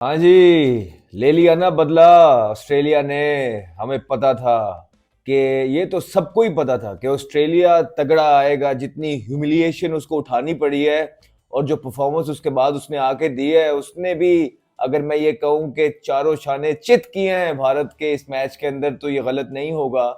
हाँ जी। ले लिया ना बदला ऑस्ट्रेलिया ने। हमें पता था कि ये तो सबको ही पता था कि ऑस्ट्रेलिया तगड़ा आएगा। जितनी ह्यूमिलिएशन उसको उठानी पड़ी है और जो परफॉर्मेंस उसके बाद उसने आके दी है, उसने भी, अगर मैं ये कहूं कि चारों शाने चित किए हैं भारत के इस मैच के अंदर, तो ये गलत नहीं होगा।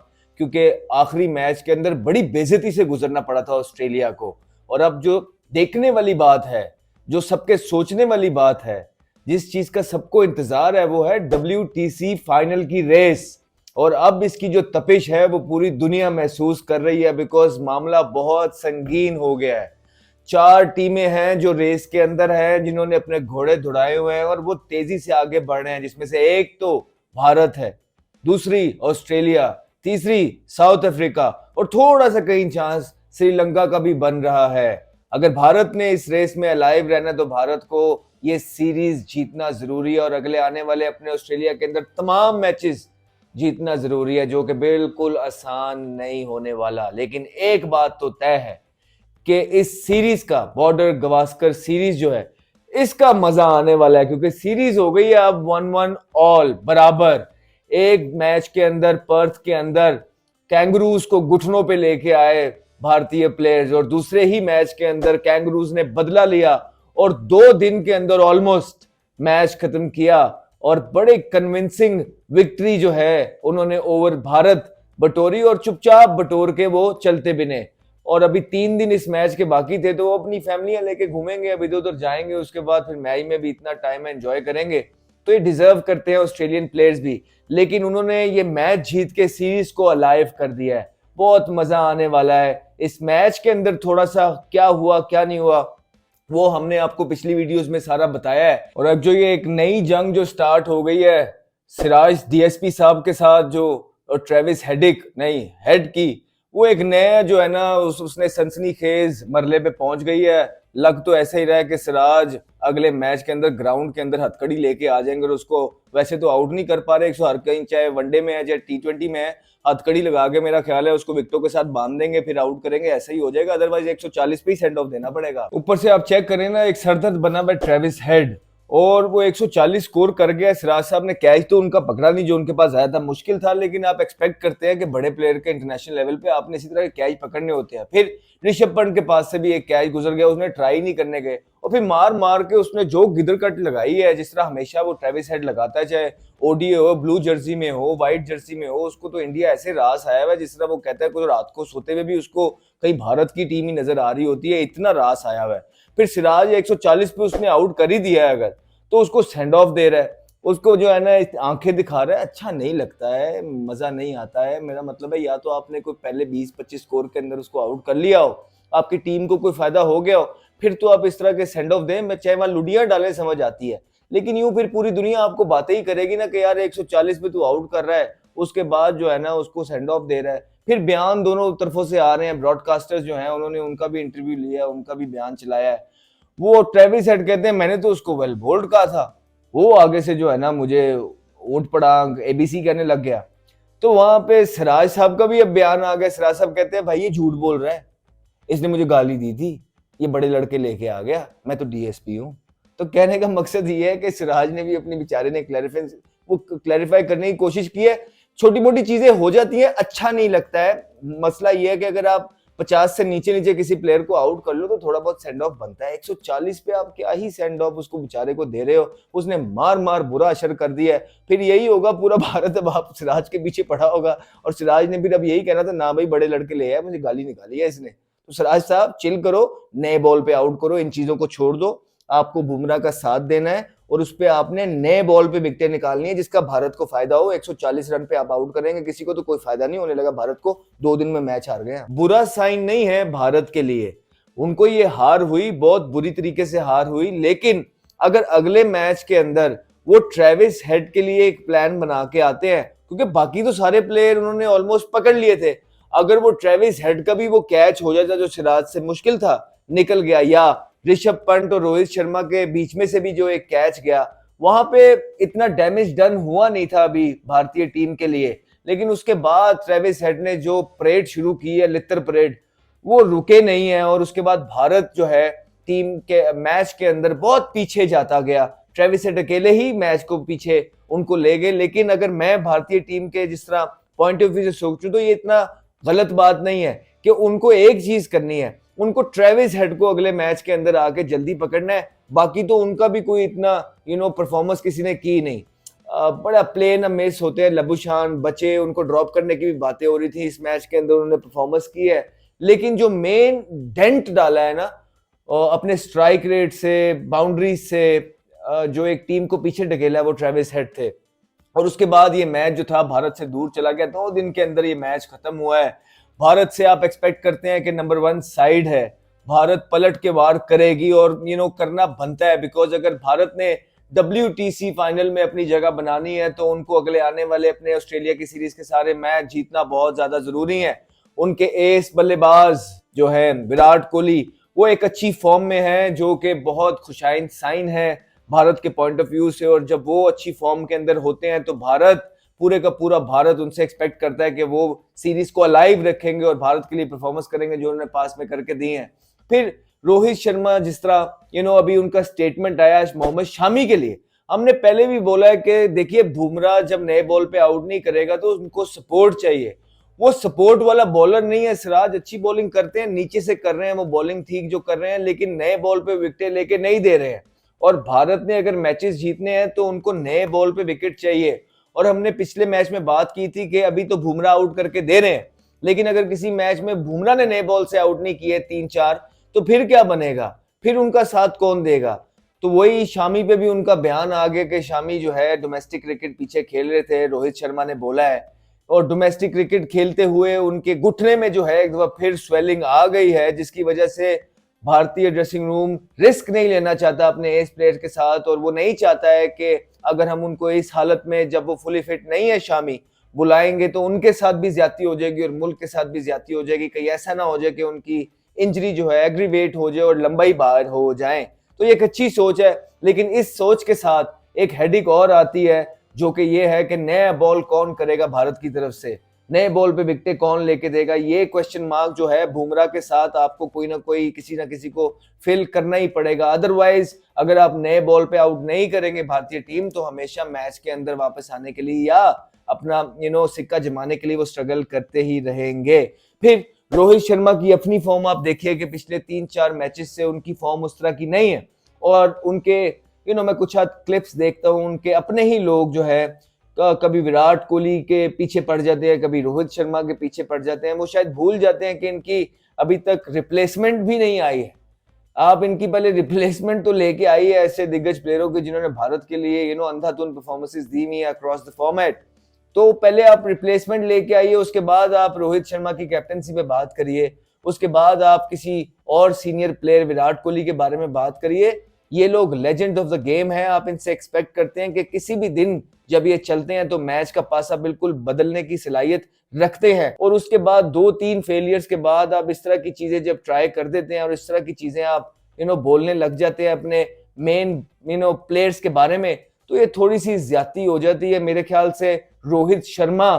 क्योंकि आखिरी मैच के अंदर बड़ी बेइज्जती से गुजरना पड़ा था ऑस्ट्रेलिया को। और अब जो देखने वाली बात है, जो सबके सोचने वाली बात है, जिस चीज का सबको इंतजार है, वो है WTC फाइनल की रेस। और अब इसकी जो तपिश है वो पूरी दुनिया महसूस कर रही है, बिकॉज मामला बहुत संगीन हो गया है। चार टीमें हैं जो रेस के अंदर हैं, जिन्होंने अपने घोड़े दौड़ाए हुए हैं और वो तेजी से आगे बढ़ रहे हैं, जिसमें से एक तो भारत है, दूसरी ऑस्ट्रेलिया, तीसरी साउथ अफ्रीका, और थोड़ा सा कहीं चांस श्रीलंका का भी बन रहा है। अगर भारत ने इस रेस में अलाइव रहना, तो भारत को ये सीरीज जीतना जरूरी है और अगले आने वाले अपने ऑस्ट्रेलिया के अंदर तमाम मैचेस जीतना जरूरी है, जो कि बिल्कुल आसान नहीं होने वाला। लेकिन एक बात तो तय है कि इस सीरीज का, बॉर्डर गवास्कर सीरीज जो है, इसका मजा आने वाला है, क्योंकि सीरीज हो गई है अब 1-1 ऑल बराबर। एक मैच के अंदर पर्थ के अंदर कैंगरूज को घुटनों पे लेके आए भारतीय प्लेयर्स, और दूसरे ही मैच के अंदर कैंगरूज ने बदला लिया और 2 दिन के अंदर ऑलमोस्ट मैच खत्म किया। और बड़े कन्विंसिंग विक्ट्री जो है उन्होंने ओवर भारत बटोरी, और चुपचाप बटोर के वो चलते बिने। और अभी 3 दिन इस मैच के बाकी थे, तो वो अपनी फैमिलियां लेके घूमेंगे, अब इधर उधर जाएंगे, उसके बाद फिर मैच में भी इतना टाइम एंजॉय करेंगे। तो ये डिजर्व करते हैं ऑस्ट्रेलियन प्लेयर्स भी। लेकिन उन्होंने ये मैच जीत के सीरीज को अलाइव कर दिया है। बहुत मजा आने वाला है इस मैच के अंदर। थोड़ा सा क्या हुआ क्या नहीं हुआ वो हमने आपको पिछली वीडियोस में सारा बताया है। और अब जो ये एक नई जंग जो स्टार्ट हो गई है सिराज DSP साहब के साथ, जो और ट्रेविस हेडिक नहीं हेड की, वो एक नया जो है ना उसने सनसनीखेज मरले पे पहुंच गई है। लग तो ऐसा ही रहा है कि सिराज अगले मैच के अंदर ग्राउंड के अंदर हथकड़ी लेके आ जाएंगे, और उसको वैसे तो आउट नहीं कर पा रहे 100 हर कहीं, चाहे वनडे में है चाहे T20 में है। हथकड़ी लगा के मेरा ख्याल है उसको विकेटों के साथ बांध देंगे, फिर आउट करेंगे, ऐसा ही हो जाएगा। अदरवाइज 140 पे ही सेंड ऑफ देना पड़ेगा। ऊपर से आप चेक करें ना, एक सरदर्द बना हुआ ट्रेविस हेड, और वो 140 स्कोर कर गया। सिराज साहब ने कैच तो उनका पकड़ा नहीं जो उनके पास आया था, मुश्किल था, लेकिन आप एक्सपेक्ट करते हैं कि बड़े प्लेयर के इंटरनेशनल लेवल पे आपने इसी तरह के कैच पकड़ने होते हैं। फिर ऋषभ पंत के पास से भी एक कैच गुजर गया, उसने ट्राई नहीं करने गए, और फिर मार मार के उसने जो गिदर कट लगाई है, जिस तरह हमेशा वो ट्रेविस हेड लगाता है, चाहे ODI हो, ब्लू जर्सी में हो, व्हाइट जर्सी में हो, उसको तो इंडिया ऐसे रास आया हुआ है, जिस तरह वो कहता है कुछ रात को सोते हुए भी उसको कहीं भारत की टीम ही नजर आ रही होती है, इतना रास आया हुआ है। फिर सिराज 140 पे उसने आउट कर ही दिया है, अगर तो उसको सेंड ऑफ दे रहा है, उसको जो है ना आंखें दिखा रहा है। अच्छा नहीं लगता है, मजा नहीं आता है। मेरा मतलब है, या तो आपने कोई पहले 20-25 स्कोर के अंदर उसको आउट कर लिया हो, आपकी टीम को कोई फायदा हो गया हो, फिर तो आप इस तरह के सेंड ऑफ दें। मैं चाहे वहां लुडियां डाले समझ आती है, लेकिन यूं फिर पूरी दुनिया आपको बातें ही करेगी ना कि यार 140 पे तू आउट कर रहा है, उसके बाद जो है ना उसको सेंड ऑफ दे रहा है। फिर बयान दोनों तरफों से आ रहे हैं, ब्रॉडकास्टर्स जो हैं उन्होंने उनका भी इंटरव्यू लिया, उनका भी बयान चलाया है। वो ट्रेविस हेड कहते हैं मैंने तो उसको वेल बोल्ड कहा था, वो आगे से जो है ना मुझे ऊंट पटांग ABC कहने लग गया। तो वहां पे सिराज साहब का भी अब बयान आ गया। सिराज साहब कहते हैं भाई ये झूठ बोल रहा है, इसने मुझे गाली दी थी, ये बड़े लड़के लेके आ गया, मैं तो DSP हूं। तो कहने का मकसद ये है कि सिराज ने भी अपने बेचारे ने क्लैरिफाई करने की कोशिश की है। छोटी मोटी चीजें हो जाती है, अच्छा नहीं लगता है। मसला ये है कि अगर आप 50 से नीचे नीचे किसी प्लेयर को आउट कर लो तो थोड़ा बहुत सेंड ऑफ बनता है। 140 पे आप क्या ही सेंड ऑफ उसको बेचारे को दे रहे हो, उसने मार मार बुरा असर कर दिया है। फिर यही होगा पूरा भारत अब आप सिराज के पीछे पड़ा होगा, और सिराज ने फिर अब यही कहना था ना भाई बड़े लड़के ले आए, मुझे गाली निकाली है इसने। तो सिराज साहब चिल करो, नए बॉल पे आउट करो, इन चीजों को छोड़ दो। आपको बुमराह का साथ देना है और उस पे आपने नए बॉल पे विकेटें निकालनी है जिसका भारत को फायदा हो। 140 रन पे आप आउट करेंगे किसी को तो कोई फायदा नहीं होने लगा भारत को। 2 दिन में मैच हार गए। बुरा साइन नहीं है भारत के लिए, उनको ये हार हुई, बहुत बुरी तरीके से हार हुई, लेकिन अगर अगले मैच के अंदर वो ट्रेविस हेड के लिए एक प्लान बना के आते हैं, क्योंकि बाकी तो सारे प्लेयर उन्होंने ऑलमोस्ट पकड़ लिए थे, अगर वो ट्रेविस हेड का भी वो कैच हो जाता जो सिराज से मुश्किल था निकल गया, या ऋषभ पंत और रोहित शर्मा के बीच में से भी जो एक कैच गया, वहां पे इतना डैमेज डन हुआ नहीं था अभी भारतीय टीम के लिए। लेकिन उसके बाद ट्रेविस हेड ने जो परेड शुरू की है, लित्तर परेड, वो रुके नहीं है, और उसके बाद भारत जो है टीम के मैच के अंदर बहुत पीछे जाता गया। ट्रेविस हेड अकेले ही मैच को पीछे उनको ले गए। लेकिन अगर मैं भारतीय टीम के जिस तरह पॉइंट ऑफ व्यू से सोचूं तो ये इतना गलत बात नहीं है कि उनको एक चीज करनी है, उनको ट्रेविस हेड को अगले मैच के अंदर आके जल्दी पकड़ना है। बाकी तो उनका भी कोई इतना परफॉर्मेंस किसी ने की नहीं। बड़ा प्ले न मिस होते हैं, लबुशान बचे, उनको ड्रॉप करने की भी बातें हो रही थी इस मैच के अंदर, उन्होंने परफॉर्मेंस की है। लेकिन जो मेन डेंट डाला है ना अपने स्ट्राइक रेट से, बाउंड्रीज से, जो एक टीम को पीछे ढकेला है वो ट्रेविस हेड थे। और उसके बाद ये मैच जो था भारत से दूर चला गया। 2 दिन के अंदर ये मैच खत्म हुआ है। भारत से आप एक्सपेक्ट करते हैं कि नंबर 1 साइड है, भारत पलट के वार करेगी और करना बनता है। बिकॉज अगर भारत ने WTC फाइनल में अपनी जगह बनानी है तो उनको अगले आने वाले अपने ऑस्ट्रेलिया की सीरीज के सारे मैच जीतना बहुत ज्यादा जरूरी है। उनके एस बल्लेबाज जो है विराट कोहली, वो एक अच्छी फॉर्म में है, जो कि बहुत खुशाइन साइन है भारत के पॉइंट ऑफ व्यू से। और जब वो अच्छी फॉर्म के अंदर होते हैं तो भारत, पूरे का पूरा भारत उनसे एक्सपेक्ट करता है कि वो सीरीज को अलाइव रखेंगे और भारत के लिए परफॉर्मेंस करेंगे जो उन्होंने पास में करके दी है। फिर रोहित शर्मा, जिस तरह अभी उनका स्टेटमेंट आया मोहम्मद शामी के लिए, हमने पहले भी बोला है कि देखिए बुमराह जब नए बॉल पे आउट नहीं करेगा तो उनको सपोर्ट चाहिए। वो सपोर्ट वाला बॉलर नहीं है। सिराज अच्छी बॉलिंग करते हैं, नीचे से कर रहे हैं, वो बॉलिंग ठीक जो कर रहे हैं, लेकिन नए बॉल पे विकेट लेके नहीं दे रहे हैं। और भारत ने अगर मैचेस जीतने हैं तो उनको नए बॉल पे विकेट चाहिए। और हमने पिछले मैच में बात की थी कि अभी तो बुमराह आउट करके दे रहे हैं, लेकिन अगर किसी मैच में बुमराह ने नए बॉल से आउट नहीं किए 3-4 तो फिर क्या बनेगा, फिर उनका साथ कौन देगा। तो वही शामी पे भी उनका बयान आ गया कि शामी जो है डोमेस्टिक क्रिकेट पीछे खेल रहे थे, रोहित शर्मा ने बोला है, और डोमेस्टिक क्रिकेट खेलते हुए उनके घुटने में जो है एक दफा फिर स्वेलिंग आ गई है, जिसकी वजह से भारतीय ड्रेसिंग रूम रिस्क नहीं लेना चाहता अपने एस प्लेयर के साथ। और वो नहीं चाहता है कि अगर हम उनको इस हालत में, जब वो फुली फिट नहीं है शामी, बुलाएंगे तो उनके साथ भी ज्यादती हो जाएगी और मुल्क के साथ भी ज्यादती हो जाएगी। कहीं ऐसा ना हो जाए कि उनकी इंजरी जो है एग्रीवेट हो जाए और लंबाई बाहर हो जाए। तो ये एक अच्छी सोच है, लेकिन इस सोच के साथ एक हेडिक और आती है, जो कि ये है कि नया बॉल कौन करेगा भारत की तरफ से, नए बॉल पे विकेट कौन लेके देगा। ये क्वेश्चन मार्क जो है बुमराह के साथ आपको कोई ना कोई, किसी ना किसी को फिल करना ही पड़ेगा। अदरवाइज अगर आप नए बॉल पे आउट नहीं करेंगे भारतीय टीम, तो हमेशा मैच के अंदर वापस आने के लिए या अपना सिक्का जमाने के लिए वो स्ट्रगल करते ही रहेंगे। फिर रोहित शर्मा की अपनी फॉर्म आप देखिए कि पिछले 3-4 मैचेस से उनकी फॉर्म उस तरह की नहीं है। और उनके मैं कुछ क्लिप्स देखता हूँ, उनके अपने ही लोग जो है कभी विराट कोहली के पीछे पड़ जाते हैं, कभी रोहित शर्मा के पीछे पड़ जाते हैं। वो शायद भूल जाते हैं कि इनकी अभी तक रिप्लेसमेंट भी नहीं आई है। आप इनकी पहले रिप्लेसमेंट तो लेके आई है ऐसे दिग्गज प्लेयरों के जिन्होंने भारत के लिए अंधाधुंध परफॉर्मेंसेस दी हुई है अक्रॉस द फॉर्मेट। तो पहले आप रिप्लेसमेंट लेके आइए, उसके बाद आप रोहित शर्मा की कैप्टनसी पे बात करिए, उसके बाद आप किसी और सीनियर प्लेयर विराट कोहली के बारे में बात करिए। ये लोग लेजेंड ऑफ द गेम है, आप इनसे एक्सपेक्ट करते हैं कि किसी भी दिन जब ये चलते हैं तो मैच का पासा बिल्कुल बदलने की सलाहियत रखते हैं। और उसके बाद 2-3 फेलियर्स के बाद आप इस तरह की चीजें जब ट्राई कर देते हैं और इस तरह की चीजें आप बोलने लग जाते हैं अपने मेन प्लेयर्स के बारे में, तो ये थोड़ी सी ज्यादती हो जाती है। मेरे ख्याल से रोहित शर्मा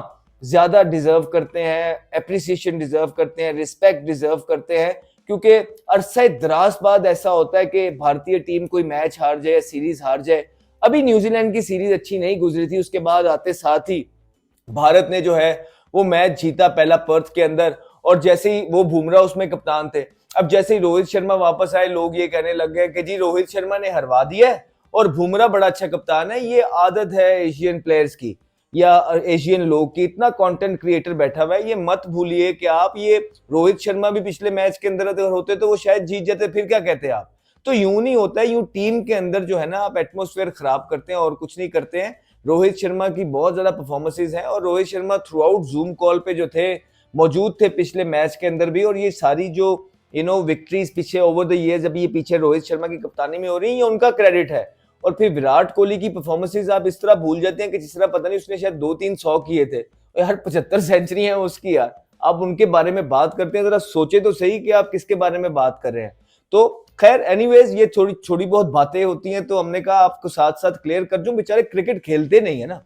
ज्यादा डिजर्व करते हैं, एप्रिसिएशन डिजर्व करते हैं, रिस्पेक्ट डिजर्व करते हैं, क्योंकि अरसे दराज बाद ऐसा होता है कि भारतीय टीम कोई मैच हार जाए, सीरीज हार जाए। अभी न्यूजीलैंड की सीरीज अच्छी नहीं गुजरी थी, उसके बाद आते साथ ही भारत ने जो है वो मैच जीता पहला पर्थ के अंदर, और जैसे ही वो बुमराह उसमें कप्तान थे। अब जैसे ही रोहित शर्मा वापस आए, लोग ये कहने लग गए कि जी रोहित शर्मा ने हरवा दिया है और बुमराह बड़ा अच्छा कप्तान है। ये आदत है एशियन प्लेयर्स की या एशियन लोग की, इतना कंटेंट क्रिएटर बैठा हुआ है। ये मत भूलिए कि आप, ये रोहित शर्मा भी पिछले मैच के अंदर अगर होते तो वो शायद जीत जाते, फिर क्या कहते आप। तो यूं नहीं होता है, यूं टीम के अंदर जो है ना आप एटमॉस्फेयर खराब करते हैं और कुछ नहीं करते हैं। रोहित शर्मा की बहुत ज्यादा परफॉर्मेंसेज हैं, और Rohit Sharma through out zoom call पे जो थे मौजूद थे पिछले मैच के अंदर भी। और ये सारी जो विक्ट्रीज पीछे ओवर द ईयर्स अभी ये पीछे रोहित शर्मा की कप्तानी में हो रही है, ये उनका क्रेडिट है। और फिर विराट कोहली की परफॉर्मेंसेज आप इस तरह भूल जाते हैं कि जिस तरह पता नहीं उसने शायद 2-3 100 किए थे, यार 75 सेंचुरी है उसकी यार। आप उनके बारे में बात करते हैं, जरा सोचे तो सही कि आप किसके बारे में बात कर रहे हैं। तो खैर एनीवेज, ये थोड़ी बहुत बातें होती हैं, तो हमने कहा आपको साथ साथ क्लियर कर दूं। बेचारे क्रिकेट खेलते नहीं है ना,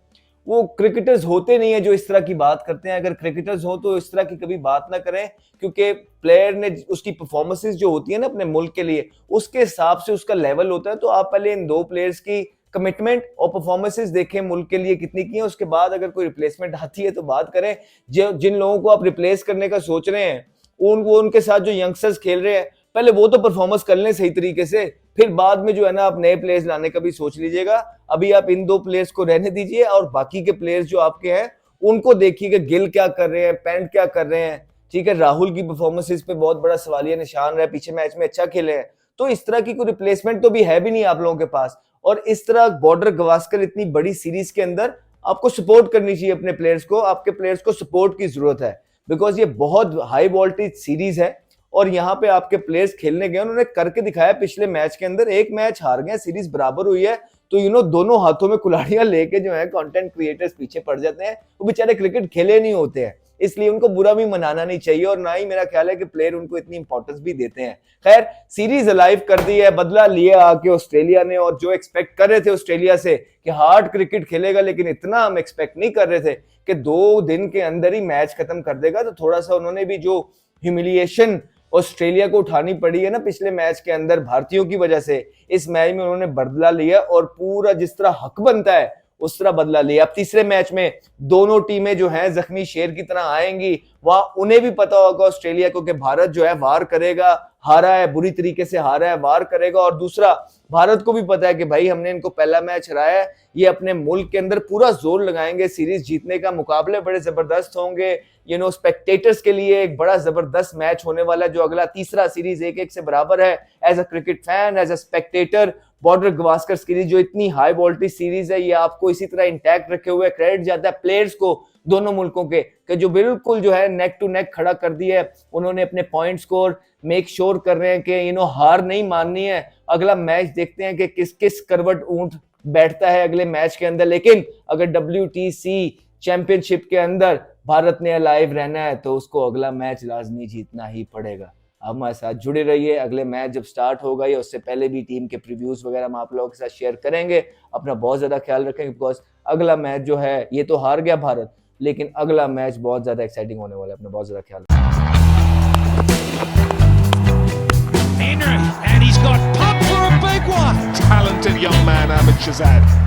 वो क्रिकेटर्स होते नहीं है जो इस तरह की बात करते हैं। अगर क्रिकेटर्स हो तो इस तरह की कभी बात ना करें, क्योंकि प्लेयर ने उसकी परफॉर्मेंसेस जो होती है ना अपने मुल्क के लिए, उसके हिसाब से उसका लेवल होता है। तो आप पहले इन 2 प्लेयर्स की कमिटमेंट और परफॉर्मेंसेस देखें मुल्क के लिए कितनी की है, उसके बाद अगर कोई रिप्लेसमेंट आती है तो बात करें। जो जिन लोगों को आप रिप्लेस करने का सोच रहे हैं उनके साथ जो यंगस्टर्स खेल रहे हैं पहले वो तो परफॉर्मेंस कर लें सही तरीके से, फिर बाद में जो है ना आप नए प्लेयर्स लाने का भी सोच लीजिएगा। अभी आप इन 2 प्लेयर्स को रहने दीजिए और बाकी के प्लेयर्स जो आपके हैं उनको देखिए, गिल क्या कर रहे हैं, पैंट क्या कर रहे हैं, ठीक है। राहुल की परफॉर्मेंसेस पे बहुत बड़ा सवालिया निशान रहा है, पीछे मैच में अच्छा खेले हैं, तो इस तरह की कोई रिप्लेसमेंट तो भी है भी नहीं आप लोगों के पास। और इस तरह बॉर्डर गवास्कर इतनी बड़ी सीरीज के अंदर आपको सपोर्ट करनी चाहिए अपने प्लेयर्स को, आपके प्लेयर्स को सपोर्ट की जरूरत है, बिकॉज ये बहुत हाई वोल्टेज सीरीज है और यहाँ पे आपके प्लेयर्स खेलने गए, उन्होंने करके दिखाया। पिछले मैच के अंदर एक मैच हार गए, सीरीज बराबर हुई है, तो दोनों हाथों में कुल्हाड़ियां लेके जो है कंटेंट क्रिएटर्स पीछे पड़ जाते हैं। वो बेचारे क्रिकेट खेले नहीं होते हैं, इसलिए उनको बुरा भी मनाना नहीं चाहिए और ना ही मेरा ख्याल है कि प्लेयर उनको इतनी इंपॉर्टेंस भी देते हैं। खैर, सीरीज अलाइव कर दी है, बदला लिया आके ऑस्ट्रेलिया ने, और जो एक्सपेक्ट कर रहे थे ऑस्ट्रेलिया से कि हार्ड क्रिकेट खेलेगा, लेकिन इतना हम एक्सपेक्ट नहीं कर रहे थे कि 2 दिन के अंदर ही मैच खत्म कर देगा, तो थोड़ा सा उन्होंने भी जो ह्यूमिलिएशन ऑस्ट्रेलिया को उठानी पड़ी है ना पिछले मैच के अंदर भारतीयों की वजह से, इस मैच में उन्होंने बदला लिया और पूरा जिस तरह हक बनता है उस तरह बदला लिया। अब तीसरे मैच में दोनों टीमें जो हैं जख्मी शेर की तरह आएंगी, वहां उन्हें भी पता होगा ऑस्ट्रेलिया को कि भारत जो है वार करेगा, हारा है, बुरी तरीके से हारा है, वार करेगा। और दूसरा, भारत को भी पता है कि भाई हमने इनको पहला मैच हराया है, ये अपने मुल्क के अंदर पूरा जोर लगाएंगे सीरीज जीतने का, मुकाबले बड़े जबरदस्त होंगे। स्पेक्टेटर्स के लिए एक बड़ा जबरदस्त मैच होने वाला है, जो अगला तीसरा सीरीज 1-1 से बराबर है। As a cricket fan, as a spectator, Border Gavaskar series जो इतनी हाई वोल्टेज सीरीज है, ये आपको इसी तरह इंटैक्ट रखे हुए क्रेडिट जाता है प्लेयर्स को दोनों मुल्कों के, कि जो बिल्कुल जो है नेक टू नेक खड़ा कर दिया है। उन्होंने अपने पॉइंट स्कोर मेक श्योर कर रहे हैं कि हार नहीं माननी है। अगला मैच देखते हैं कि किस किस करवट ऊंट बैठता है अगले मैच के अंदर, लेकिन अगर WTC चैंपियनशिप के अंदर भारत ने अलाइव रहना है तो उसको अगला मैच लाजमी जीतना ही पड़ेगा। हमारे साथ जुड़े रहिए, अगले मैच जब स्टार्ट होगा या उससे पहले भी टीम के प्रीव्यूज वगैरह हम आप लोगों के साथ शेयर करेंगे। अपना बहुत ज्यादा ख्याल रखेंगे, बिकॉज अगला मैच जो है, ये तो हार गया भारत, लेकिन अगला मैच बहुत ज्यादा एक्साइटिंग होने वाला है। अपना बहुत ज्यादा ख्याल रखें। And he's got pumped for a big one. Talented young man, Ahmed Shahzad.